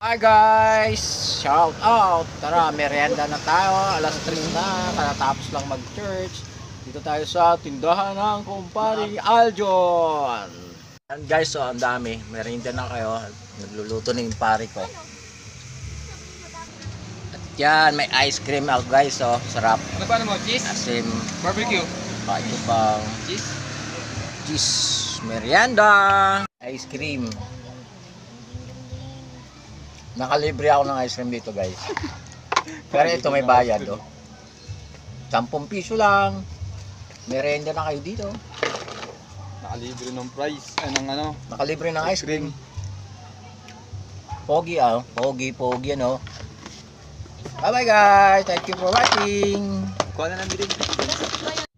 Hi guys! Shout out! Tara, merienda na tayo. Alas 3 na. Katatapos lang mag-church. Dito tayo sa tindahan ng kumpare Aljon. And guys, so ang dami. Merienda na kayo. Nagluluto na yung pare ko. At yan, may ice cream out guys. So, sarap. Ano ba mo? Cheese? Asim. Barbecue? Ito pang Cheese? cheese merienda. Ice cream. Nakalibre ako ng ice cream dito guys. Pero ito may bayad oh. 10 piso lang. Merienda na kayo dito. Nakalibre ng price. Ay, ng ano? Nakalibre ng ice cream. Pogi ah. Pogi ano. Bye bye guys. Thank you for watching. Kuha na ng bilhin.